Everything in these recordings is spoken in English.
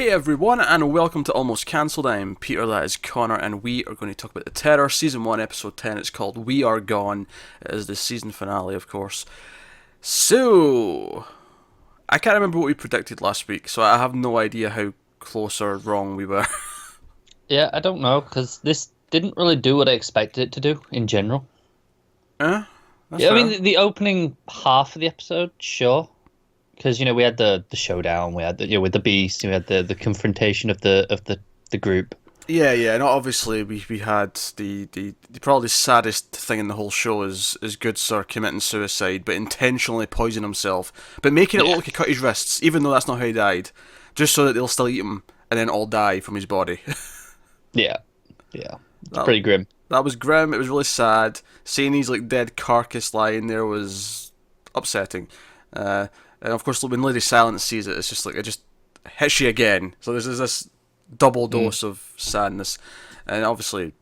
Hey everyone, and welcome to Almost Cancelled. I'm Peter, that is Connor, and we are going to talk about The Terror, Season 1, Episode 10. It's called We Are Gone. It is the season finale, of course. So, I can't remember what we predicted last week, so I have no idea how close or wrong we were. Yeah, I don't know, because this didn't really do what I expected it to do in general. Eh? That's Yeah, I fair. mean, the opening half of the episode, sure. Because, we had the showdown, we had with the beast, we had the confrontation of the group. Yeah, and obviously we had the probably saddest thing in the whole show is Good Sir committing suicide, but intentionally poisoning himself, but making it look Yeah. like he cut his wrists, even though that's not how he died, just so that they'll still eat him and then all die from his body. Yeah, yeah. It's that pretty grim. that was grim. It was really sad. Seeing his like dead carcass lying there was upsetting. And of course, when Lady Silence sees it, it's just like it just hits you again. So there's this double Mm. dose of sadness, and obviously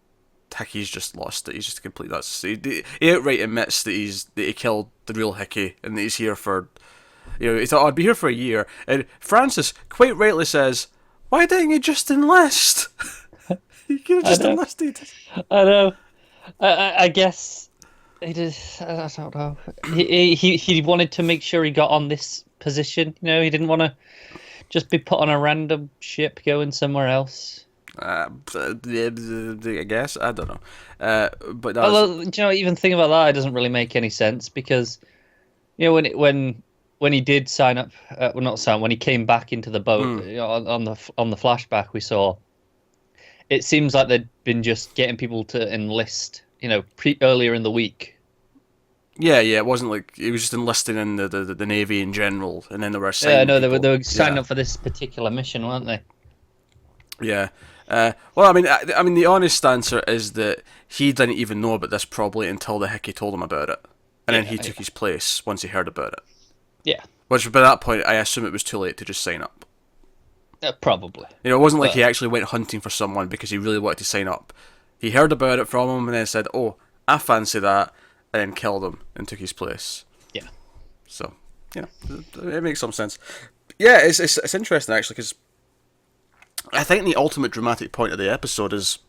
Hickey's just lost it. He's just a complete nuts. He outright admits that he killed the real Hickey and that he's here for, he thought, I'd be here for a year. And Francis quite rightly says, why didn't you just enlist? You could have I just know. enlisted. I know. I guess he did. I don't know. He wanted to make sure he got on this position. He didn't want to just be put on a random ship going somewhere else. I guess I don't know, but that was, Although, even thinking about that, it doesn't really make any sense because, when he did sign up, well, not sign, when he came back into the boat, on the flashback we saw, it seems like they'd been just getting people to enlist, earlier in the week. yeah. It wasn't like he was just enlisting in the navy in general, and then they were Yeah, assigning no, people. they were signing Yeah, up for this particular mission, weren't they? yeah. Well, I mean, the honest answer is that he didn't even know about this probably until the Hickey told him about it, and then Yeah, he took his place once he heard about it. yeah, Which by that point, I assume it was too late to just sign up. probably. It wasn't like But he actually went hunting for someone because he really wanted to sign up. He heard about it from him and then said, "Oh, I fancy that," and then killed him and took his place. yeah, So, it makes some sense. Yeah, it's interesting actually because I think the ultimate dramatic point of the episode is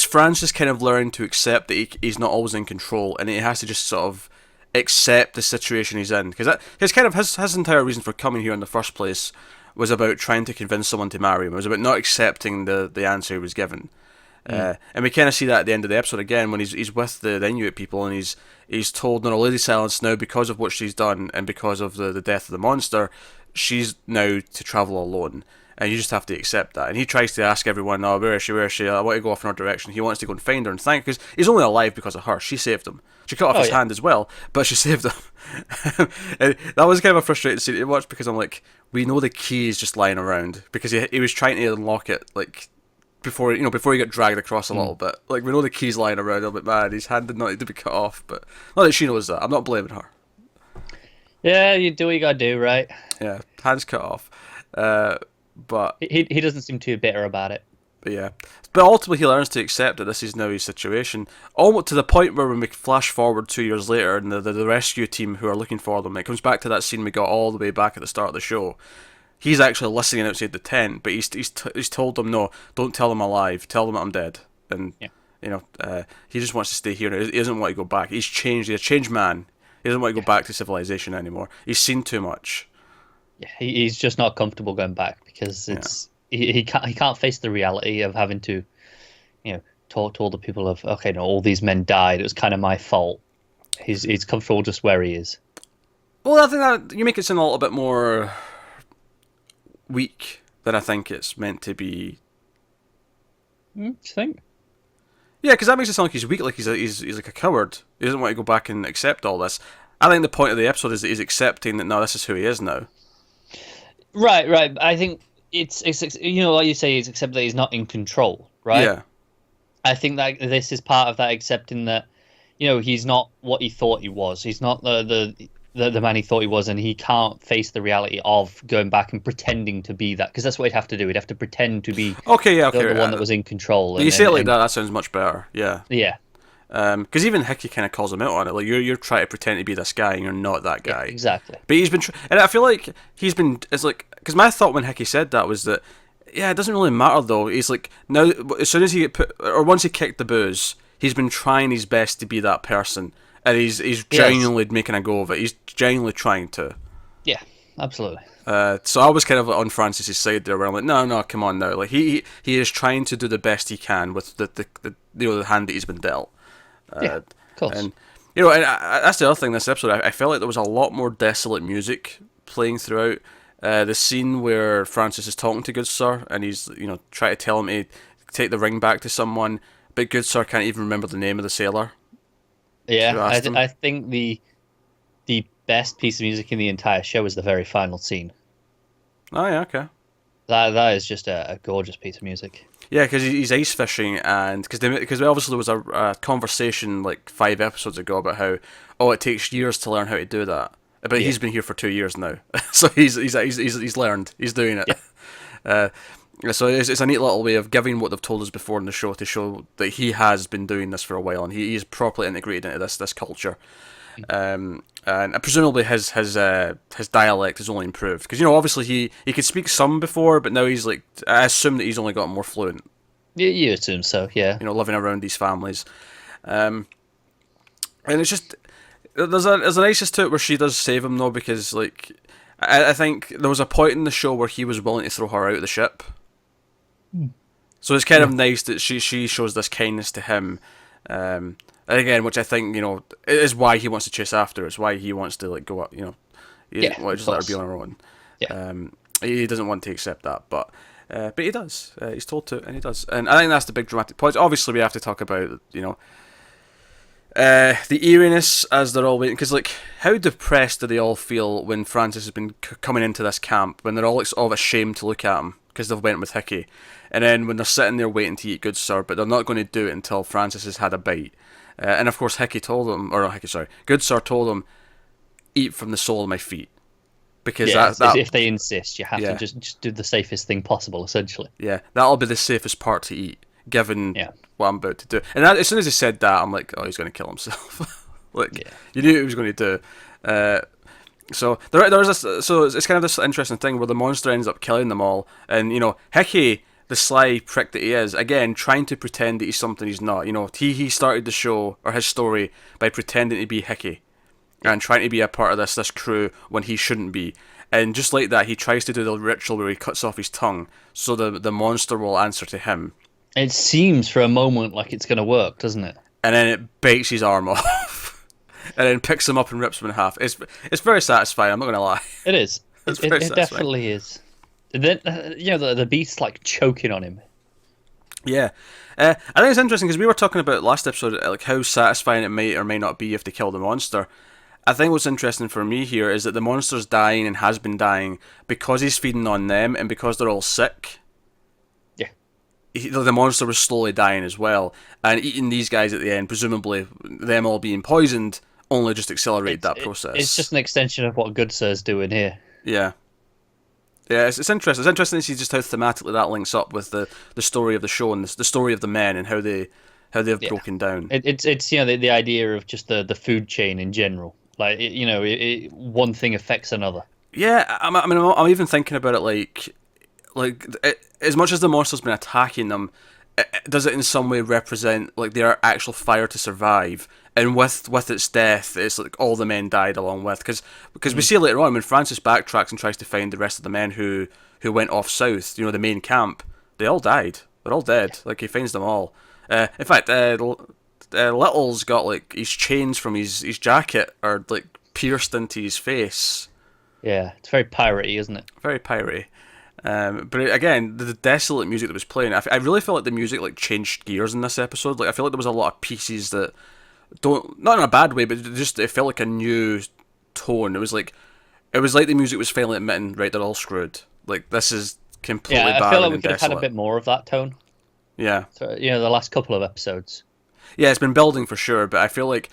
Francis kind of learning to accept that he's not always in control and he has to just sort of accept the situation he's in, because his kind of his entire reason for coming here in the first place was about trying to convince someone to marry him. It was about not accepting the answer he was given. And we kind of see that at the end of the episode again when he's with the Inuit people and he's told, no, Lady Silence now, because of what she's done and because of the death of the monster, she's now to travel alone. And you just have to accept that. And he tries to ask everyone, oh, where is she? I want to go off in her direction. He wants to go and find her and thank her, because he's only alive because of her. She saved him. She cut off oh his yeah, hand as well, but she saved him. And that was kind of a frustrating scene to watch because I'm like, we know the key is just lying around because he was trying to unlock it like before he got dragged across a little bit. Like, we know the key's lying around. I'm like, man, his hand did not need to be cut off, but not that she knows that. I'm not blaming her. yeah. You do what you gotta do, right? Yeah, hands cut off. But He doesn't seem too bitter about it. yeah, but ultimately he learns to accept that this is now his situation, almost to the point where when we flash forward 2 years later and the rescue team who are looking for them, it comes back to that scene we got all the way back at the start of the show. He's actually listening outside the tent, but he's told them, no, don't tell them I'm alive, tell them that I'm dead, and Yeah. he just wants to stay here. He doesn't want to go back. He's changed. He's a changed man. He doesn't want to go back to civilization anymore. He's seen too much. Yeah, he's just not comfortable going back because he can't face the reality of having to, talk to all the people of, okay, no, all these men died. It was kind of my fault. He's comfortable just where he is. Well, I think that you make it sound a little bit more weak than I think it's meant to be. Do you think? Yeah, because that makes it sound like he's weak, like he's like a coward. He doesn't want to go back and accept all this. I think the point of the episode is that he's accepting that, no, this is who he is now. Right, right. I think it's like you say, he's accepted that he's not in control, right? Yeah. I think that this is part of that accepting that, he's not what he thought he was. He's not the man he thought he was, and he can't face the reality of going back and pretending to be that, because that's what he'd have to do. He'd have to pretend to be Okay, yeah, okay. the one that was in control. You say it like that, that sounds much better. Yeah. Yeah. Because even Hickey kind of calls him out on it. Like, you're trying to pretend to be this guy, and you're not that guy. Yeah, exactly. But he's been, and I feel like he's been. It's like, because my thought when Hickey said that was that, yeah, it doesn't really matter though. He's like, now as soon as he get put, or once he kicked the booze, he's been trying his best to be that person, and he's genuinely making a go of it. He's genuinely trying to. Yeah, absolutely. So I was kind of on Francis's side there, where I'm like, no, come on now. Like he is trying to do the best he can with the hand that he's been dealt. Yeah, of course. And and that's the other thing. This episode, I felt like there was a lot more desolate music playing throughout. The scene where Francis is talking to Good Sir, and he's trying to tell him to take the ring back to someone, but Good Sir can't even remember the name of the sailor. Yeah, I think the best piece of music in the entire show is the very final scene. Oh yeah, okay. That is just a gorgeous piece of music. Yeah, because he's ice fishing, and because obviously there was a conversation like 5 episodes ago about how it takes years to learn how to do that, but he's been here for 2 years now, so he's learned, he's doing it. Yeah. So it's a neat little way of giving what they've told us before in the show to show that he has been doing this for a while, and he's properly integrated into this culture. And presumably his dialect has only improved, because obviously he could speak some before, but now he's like, I assume that he's only got more fluent. You assume so, yeah. Living around these families, and it's just there's a niceness to it where she does save him though, because like I think there was a point in the show where he was willing to throw her out of the ship. So it's kind of nice that she shows this kindness to him. And again, which I think, is why he wants to chase after her. It's why he wants to go up, just let her be on her own. Yeah. He doesn't want to accept that, but he does. He's told to, and he does. And I think that's the big dramatic point. Obviously, we have to talk about, the eeriness as they're all waiting. Because, how depressed do they all feel when Francis has been coming into this camp, when they're all all ashamed to look at him because they've went with Hickey. And then when they're sitting there waiting to eat Good Sir, but they're not going to do it until Francis has had a bite. And of course, Good Sir told him, eat from the sole of my feet. Because if they insist, you have to just do the safest thing possible, essentially. Yeah, that'll be the safest part to eat, given what I'm about to do. And as soon as he said that, I'm like, oh, he's going to kill himself. You knew what he was going to do. So there's this. So it's kind of this interesting thing where the monster ends up killing them all, and Hickey, the sly prick that he is, again trying to pretend that he's something he's not. He started the show or his story by pretending to be Hickey, and trying to be a part of this crew when he shouldn't be. And just like that, he tries to do the ritual where he cuts off his tongue so the monster will answer to him. It seems for a moment like it's going to work, doesn't it? And then it bites his arm off. And then picks him up and rips him in half. It's very satisfying, I'm not going to lie. It is. It definitely is. Then the beast's choking on him. Yeah. I think it's interesting because we were talking about last episode how satisfying it may or may not be if they kill the monster. I think what's interesting for me here is that the monster's dying and has been dying because he's feeding on them and because they're all sick. Yeah. The monster was slowly dying as well, and eating these guys at the end, presumably them all being poisoned, only just accelerated that process. It's just an extension of what Good Sir's doing here. Yeah. Yeah, it's interesting. It's interesting to see just how thematically that links up with the story of the show and the story of the men and how they've broken down. It's the idea of just the food chain in general. One thing affects another. Yeah, I'm even thinking about it as much as the monster's been attacking them, does it in some way represent their actual fire to survive? And with its death, it's all the men died along with, because we see later on when Francis backtracks and tries to find the rest of the men who went off south, the main camp, they all died. They're all dead. He finds them all. In fact, Little's got his chains from his jacket are pierced into his face. Yeah, it's very piratey, isn't it? Very piratey. But again, the desolate music that was playing, I really felt like the music changed gears in this episode. I feel like there was a lot of pieces that not in a bad way, but just it felt like a new tone. It was like the music was finally admitting, right, they're all screwed. This is completely barren and desolate. I feel like we could have had a bit more of that tone. Yeah. So, the last couple of episodes. Yeah, it's been building for sure, but I feel like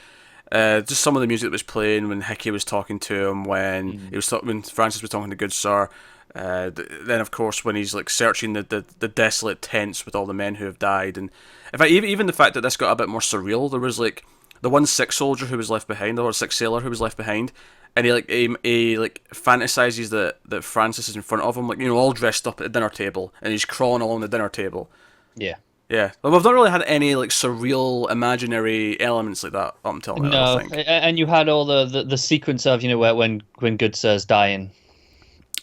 Just some of the music that was playing when Hickey was talking to him, when Francis was talking to Good Sir. Then of course when he's like searching the desolate tents with all the men who have died, and in fact even the fact that this got a bit more surreal. There was like the one sick soldier who was left behind, or sick sailor who was left behind, and he fantasizes that Francis is in front of him, like, you know, all dressed up at the dinner table, and he's crawling along the dinner table. Yeah. Yeah, but we've not really had any like surreal, imaginary elements like that up until now. No, I think. and you had all the sequence of, you know, when Good Sir's dying.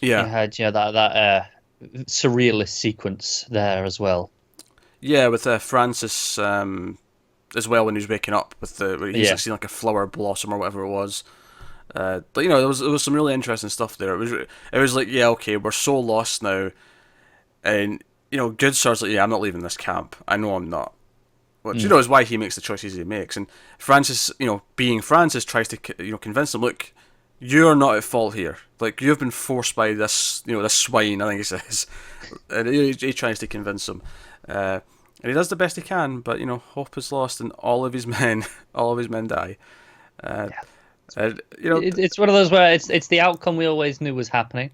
Yeah, You had, you know, that surrealist sequence there as well. yeah, with Francis as well when he was waking up with where he's like, seen like a flower blossom or whatever it was. But you know, there was some really interesting stuff there. It was like, yeah, okay, we're so lost now, and you know, Good Sir's like, yeah, I'm not leaving this camp. I know I'm not. Which, you know, is why he makes the choices he makes. And Francis, you know, being Francis, tries to, you know, convince him, look, you're not at fault here. Like, you've been forced by this, you know, this swine, I think he says. And he tries to convince him. And he does the best he can, but, you know, hope is lost and all of his men die. You know, It's one of those where it's the outcome we always knew was happening.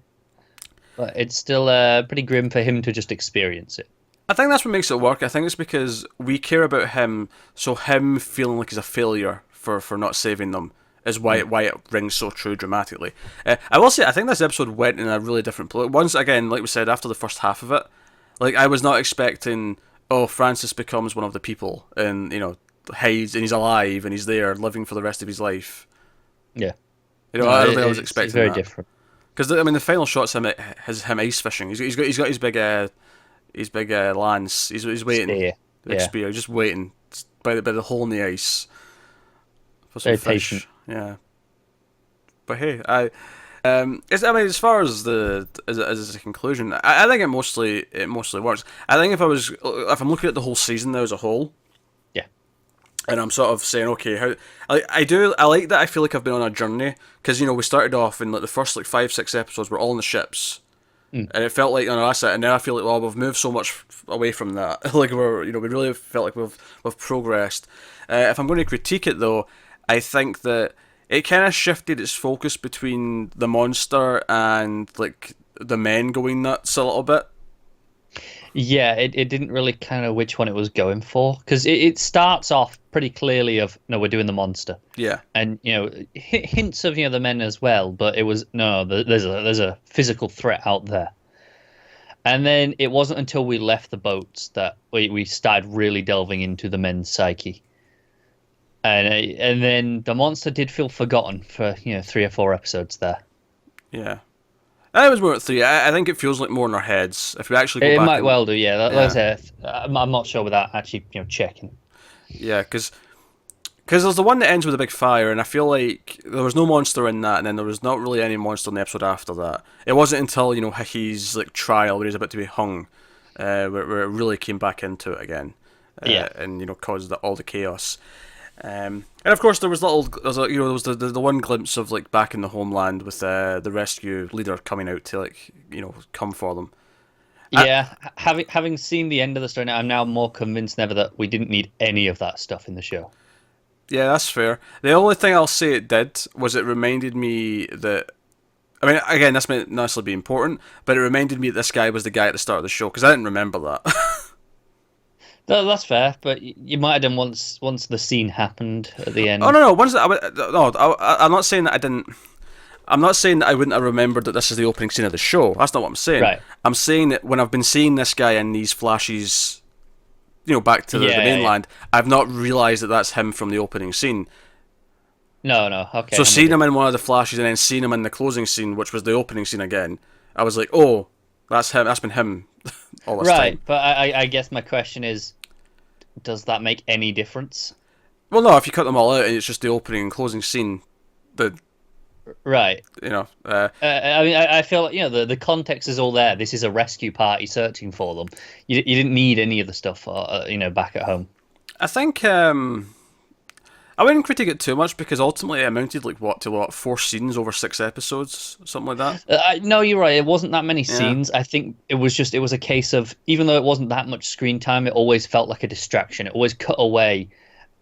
But it's still pretty grim for him to just experience it. I think that's what makes it work. I think it's because we care about him, so him feeling like he's a failure for not saving them is why it rings so true dramatically. I will say, I think this episode went in a really different place. Once again, like we said, after the first half of it, like I was not expecting, oh, Francis becomes one of the people, and you know, hides, and he's alive, and he's there, living for the rest of his life. Yeah. You know, I don't think I was expecting it's very that. different. Because the final shot's him ice fishing. He's got his big lance. He's waiting. Spear. Big spear. Just waiting by the hole in the ice for some Very fish. patient. Yeah. But hey, as far as as a conclusion, I think it mostly works. I think if I'm looking at the whole season now as a whole, and I'm sort of saying, okay, how I like that. I feel like I've been on a journey, because you know, we started off in like the first like 5-6 episodes we're all on the ships, and it felt like, you know, that's it. And now I feel like, well, we've moved so much away from that. Like we really felt like we've progressed. If I'm going to critique it though, I think that it kind of shifted its focus between the monster and like the men going nuts a little bit. Yeah, it didn't really kind of which one it was going for, because it starts off pretty clearly of, no, we're doing the monster. Yeah. And, you know, hints of, you know, the men as well, but it was, no, there's a physical threat out there. And then it wasn't until we left the boats that we started really delving into the men's psyche. And then the monster did feel forgotten for, you know, 3 or 4 episodes there. Yeah. I was more at 3. I think it feels like more in our heads. If we actually go back, it might well do, yeah. I'm not sure without actually, you know, checking. Yeah, because there's the one that ends with a big fire, and I feel like there was no monster in that, and then there was not really any monster in the episode after that. It wasn't until, you know, Hickey's like trial where he's about to be hung, where it really came back into it again, and you know, caused all the chaos. And of course there was there was the one glimpse of like back in the homeland with the rescue leader coming out to, like, you know, come for them. Yeah, having seen the end of the story now, I'm now more convinced than ever that we didn't need any of that stuff in the show. Yeah, that's fair. The only thing I'll say it did was it reminded me that, I mean, again, this might not necessarily be important, but it reminded me that this guy was the guy at the start of the show, because I didn't remember that. No, that's fair, but you might have done once the scene happened at the end. Oh no! I'm not saying that I didn't. I'm not saying that I wouldn't have remembered that this is the opening scene of the show. That's not what I'm saying. Right. I'm saying that when I've been seeing this guy in these flashes, you know, back to the mainland, I've not realised that that's him from the opening scene. No, okay. So seeing him in one of the flashes and then seeing him in the closing scene, which was the opening scene again, I was like, oh, that's him. That's been him all this time. Right, but I guess my question is, does that make any difference? Well, no. If you cut them all out and it's just the opening and closing scene, right. You know. I mean, I feel like, you know, the context is all there. This is a rescue party searching for them. You didn't need any of the stuff, you know, back at home. I think I wouldn't critique it too much, because ultimately it amounted like 4 scenes over 6 episodes, something like that. No, you're right. It wasn't that many scenes. I think it was a case of, even though it wasn't that much screen time, it always felt like a distraction. It always cut away,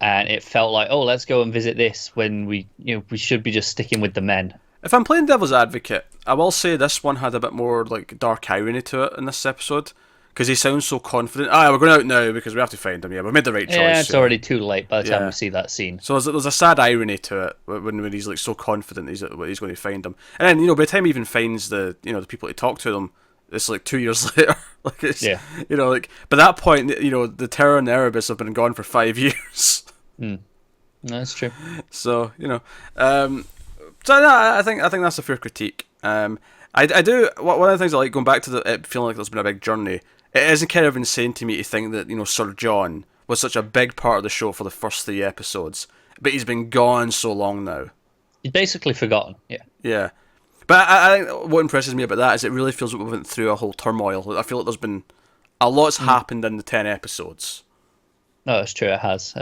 and it felt like, oh, let's go and visit this when we should be just sticking with the men. If I'm playing devil's advocate, I will say this one had a bit more like dark irony to it in this episode. Because he sounds so confident. We're going out now because we have to find him. Yeah, we made the right choice. Yeah, it's already too late by the time we see that scene. So there's a sad irony to it when he's like so confident he's going to find him. And then by the time he even finds the people to talk to them, it's like 2 years later. Like it's by that point the Terror and the Erebus have been gone for 5 years. No, that's true. So I think that's a fair critique. I do. One of the things I like going back to it feeling like there's been a big journey. It is kind of insane to me to think that Sir John was such a big part of the show for the first 3 episodes, but he's been gone so long now. He's basically forgotten. Yeah. Yeah, but I think what impresses me about that is it really feels like we went through a whole turmoil. I feel like there's been a lot's happened in the 10 episodes. No, it's true. It has.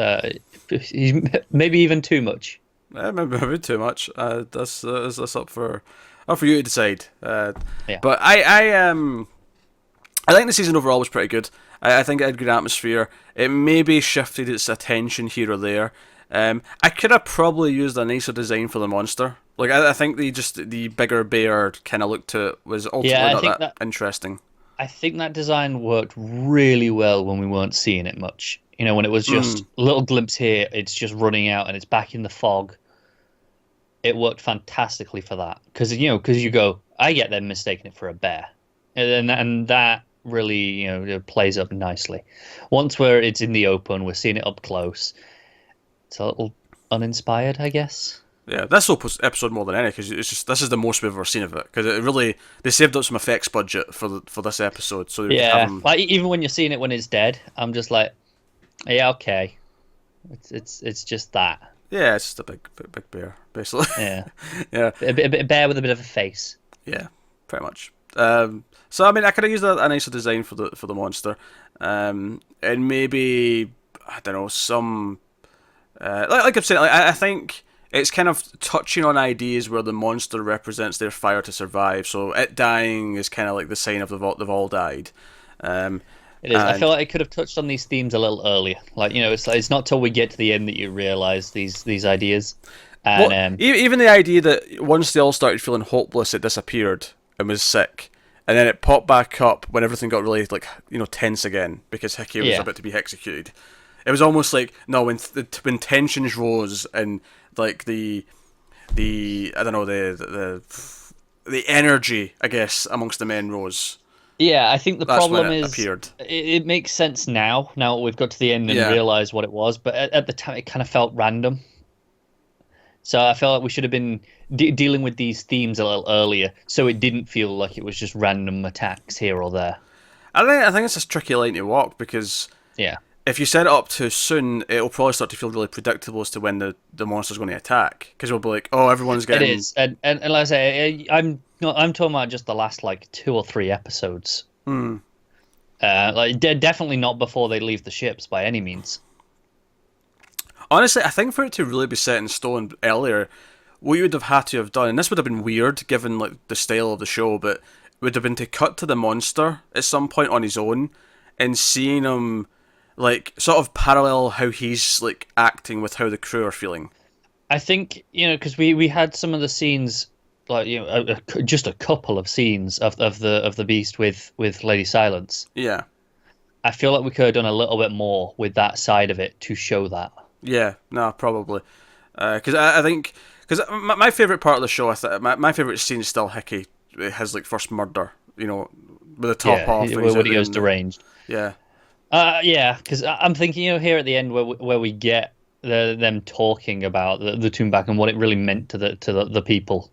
Maybe even too much. Maybe too much. That's up for you to decide. Yeah. But I think the season overall was pretty good. I think it had good atmosphere. It maybe shifted its attention here or there. I could have probably used a nicer design for the monster. Like I think the bigger bear kind of look to it was ultimately not that interesting. I think that design worked really well when we weren't seeing it much. When it was just a little glimpse here, it's just running out and it's back in the fog. It worked fantastically for that because you go, I get them mistaking it for a bear, and that really plays up nicely. Once it's in the open, we're seeing it up close. It's a little uninspired, I guess. Yeah, this episode more than any because this is the most we've ever seen of it because it really they saved up some effects budget for this episode. So like even when you're seeing it when it's dead, I'm just like, yeah, okay, it's just that. Yeah, it's just a big bear, basically. Yeah, yeah, a bear with a bit of a face. Yeah, pretty much. So I mean, I could have used a nicer design for the monster, and maybe I don't know some like I'm saying. Like, I think it's kind of touching on ideas where the monster represents their fire to survive. So it dying is kind of like the sign of they've all died. It is. I feel like it could have touched on these themes a little earlier. Like it's not till we get to the end that you realise these ideas. And even the idea that once they all started feeling hopeless, it disappeared and was sick, and then it popped back up when everything got really tense again because Hickey was about to be executed. It was almost like when tensions rose and like the I don't know the energy I guess amongst the men rose. Yeah, I think the problem is appeared. It makes sense now we've got to the end and realised what it was, but at the time it kind of felt random. So I felt like we should have been dealing with these themes a little earlier, so it didn't feel like it was just random attacks here or there. I think it's a tricky line to walk because if you set it up too soon, it'll probably start to feel really predictable as to when the monster's going to attack. Because we'll be like, oh, everyone's getting. It is, and like I say, I'm talking about just the last 2 or 3 episodes. Definitely not before they leave the ships by any means. Honestly, I think for it to really be set in stone earlier, what you would have had to have done, and this would have been weird given the style of the show, but would have been to cut to the monster at some point on his own and seeing him sort of parallel how he's acting with how the crew are feeling. I think because we had some of the scenes just a couple of scenes of the beast with Lady Silence. Yeah, I feel like we could have done a little bit more with that side of it to show that. Yeah, no, probably. Because I think my favorite part of the show, my favorite scene is still Hickey, his first murder. With the top off. When he goes deranged. Yeah. Yeah, because I'm thinking here at the end where we get them talking about the Toonback and what it really meant to the people,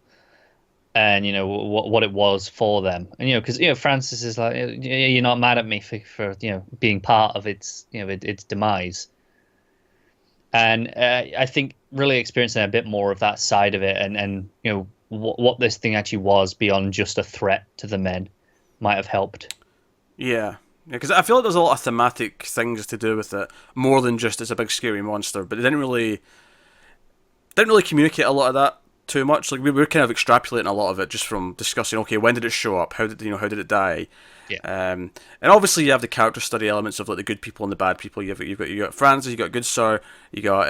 and what it was for them, and because Francis is like, you're not mad at me for being part of its its demise. And I think really experiencing a bit more of that side of it and what this thing actually was beyond just a threat to the men might have helped. Yeah, because I feel like there's a lot of thematic things to do with it, more than just it's a big scary monster, but it didn't really communicate a lot of that too much. Like we were kind of extrapolating a lot of it just from discussing. Okay, when did it show up? How did it die? Yeah. And obviously you have the character study elements of like the good people and the bad people. You got Francis, you got Good Sir, you got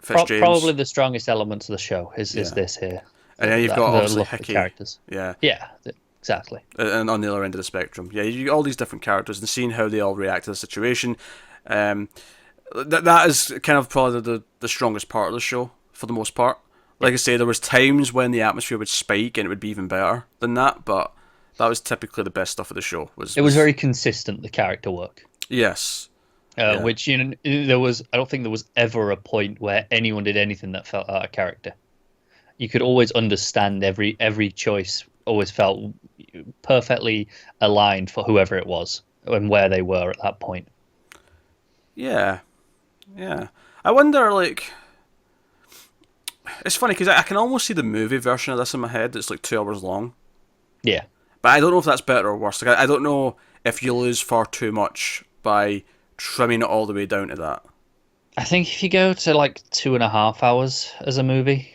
Fitzjames. Probably the strongest elements of the show is this here. And then you've got obviously Hickey. Characters. Yeah. Yeah, exactly. And on the other end of the spectrum. Yeah, you got all these different characters and seeing how they all react to the situation. That is kind of probably the strongest part of the show for the most part. Like I say, there was times when the atmosphere would spike and it would be even better than that, but that was typically the best stuff of the show. It was very consistent, the character work. Yes. Which, I don't think there was ever a point where anyone did anything that felt out of character. You could always understand every choice always felt perfectly aligned for whoever it was and where they were at that point. Yeah. I wonder, like... It's funny, because I can almost see the movie version of this in my head. It's like 2 hours long. Yeah. But I don't know if that's better or worse. Like, I don't know if you lose far too much by trimming it all the way down to that. I think if you go to like 2.5 hours as a movie,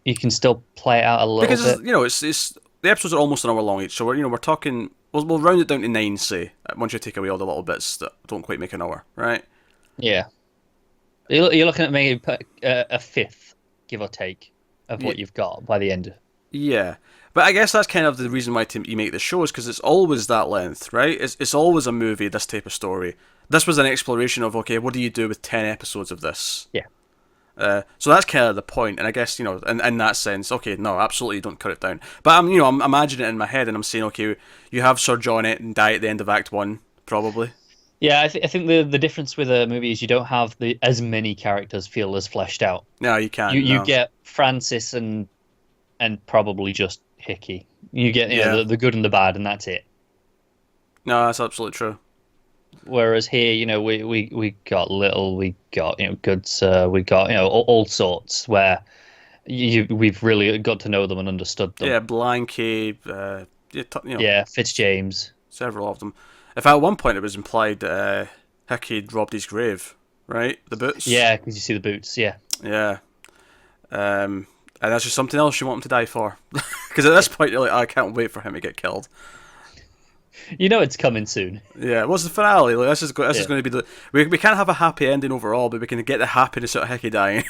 you can still play it out a little bit. Because it's the episodes are almost an hour long each, so we're talking. We'll round it down to 9, say, once you take away all the little bits that don't quite make an hour, right? Yeah. You're looking at maybe a fifth, give or take, of what you've got by the end. Yeah. But I guess that's kind of the reason why you make the show is because it's always that length, right? It's always a movie, this type of story. This was an exploration of, okay, what do you do with 10 episodes of this? Yeah. So that's kind of the point, and I guess, in that sense, okay, no, absolutely don't cut it down. But I'm imagining it in my head, and I'm saying, okay, you have Sir John and die at the end of Act 1, probably. Yeah, I think the difference with a movie is you don't have as many characters feel as fleshed out. No, you can't. You get Francis and probably just Hickey. You get the good and the bad, and that's it. No, that's absolutely true. Whereas here, we got Little, we got Good Sir, we got all sorts where we've really got to know them and understood them. Yeah, Blanky, Fitzjames, several of them. If at one point it was implied Hickey had robbed his grave, right? The boots. Yeah, because you see the boots. Yeah. Yeah. And that's just something else you want him to die for, because at this point you're like, I can't wait for him to get killed. It's coming soon. Yeah, what's the finale? Like, this is going to be the... We can't have a happy ending overall, but we can get the happiness out of Hickey dying.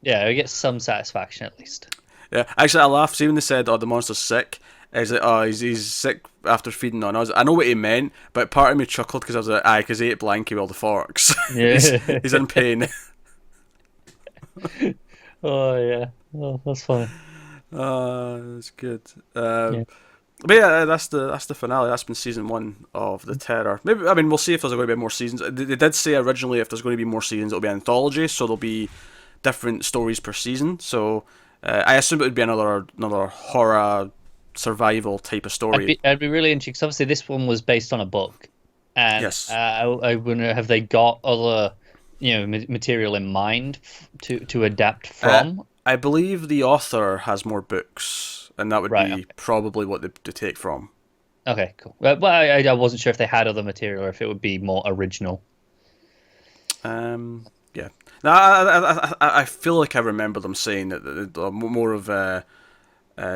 Yeah, we get some satisfaction at least. Yeah, actually I laughed. See when they said, the monster's sick, is like, he's sick after feeding on. I know what he meant, but part of me chuckled because I was like, because he ate Blanky with all the forks. Yeah. he's in pain. Oh, yeah. Oh, that's fine. That's good. But yeah, that's the finale. That's been season 1 of The Terror. Maybe we'll see if there's going to be more seasons. They did say originally if there's going to be more seasons, it'll be an anthology, so there'll be different stories per season. So I assume it would be another horror survival type of story. I'd be really interested because obviously this one was based on a book, and yes. I wonder, have they got other material in mind to adapt from? I believe the author has more books, and that would be probably what they take from. Okay, cool. But I wasn't sure if they had other material or if it would be more original. Yeah. No, I feel like I remember them saying that more of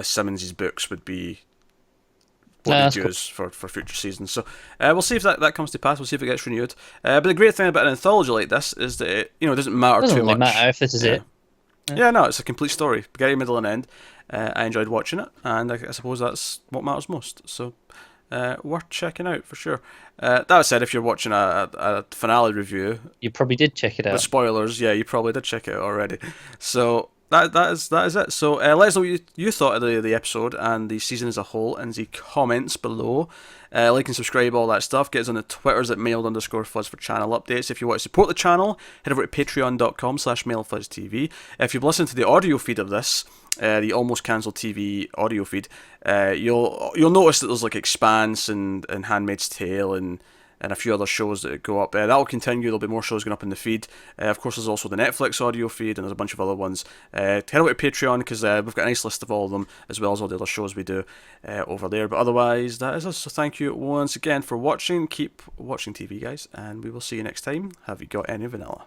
Simmons' books would be what they use for future seasons. So we'll see if that comes to pass. We'll see if it gets renewed. But the great thing about an anthology like this is that it doesn't matter too much. Doesn't matter if this is it. Yeah, no, it's a complete story, beginning, middle, and end. I enjoyed watching it, and I suppose that's what matters most. So, worth checking out for sure. That said, if you're watching a finale review, you probably did check it out. With spoilers, yeah, you probably did check it out already. So that is it. So let us know what you thought of the episode and the season as a whole in the comments below. Like and subscribe, all that stuff. Get us on the Twitters at mailed_fuzz for channel updates. If you want to support the channel, head over to patreon.com/mailfuzztv. If you've listened to the audio feed of this, the Almost Cancelled TV audio feed, you'll notice that there's like Expanse and Handmaid's Tale and a few other shows that go up. That will continue. There'll be more shows going up in the feed. Of course, there's also the Netflix audio feed, and there's a bunch of other ones. Head over to Patreon, because we've got a nice list of all of them, as well as all the other shows we do over there. But otherwise, that is us. So thank you once again for watching. Keep watching TV, guys, and we will see you next time. Have you got any vanilla?